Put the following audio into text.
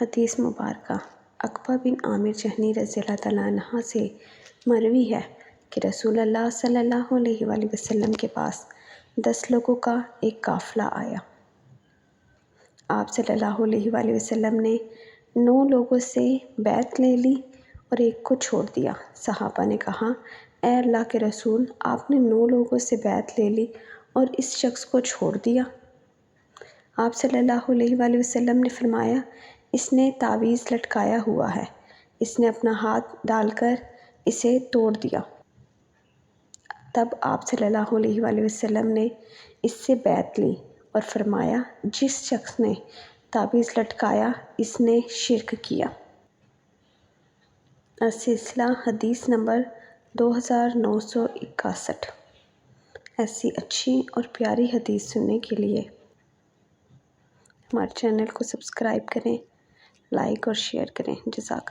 حدیث مبارکہ عقبہ بن عامر جہنی رضی اللہ تعالیٰ عنہ سے مروی ہے کہ رسول اللہ صلی اللہ علیہ وآلہ وسلم کے پاس 10 لوگوں کا ایک قافلہ آیا۔ آپ صلی اللہ علیہ وآلہ وسلم نے 9 لوگوں سے بیعت لے لی اور ایک کو چھوڑ دیا۔ صحابہ نے کہا، اے اللہ کے رسول، آپ نے 9 لوگوں سے بیعت لے لی اور اس شخص کو چھوڑ دیا۔ آپ صلی اللہ علیہ وآلہ وسلم نے فرمایا، اس نے تعویذ لٹکایا ہوا ہے، اس نے اپنا ہاتھ ڈال کر اسے توڑ دیا۔ تب آپ صلی اللہ علیہ وآلہ وسلم نے اس سے بیعت لی اور فرمایا، جس شخص نے تعویذ لٹکایا اس نے شرک کیا۔ السلسلہ حدیث نمبر 2961۔ ایسی اچھی اور پیاری حدیث سننے کے لیے ہمارے چینل کو سبسکرائب کریں، لائک اور شیئر کریں۔ جزاک اللہ۔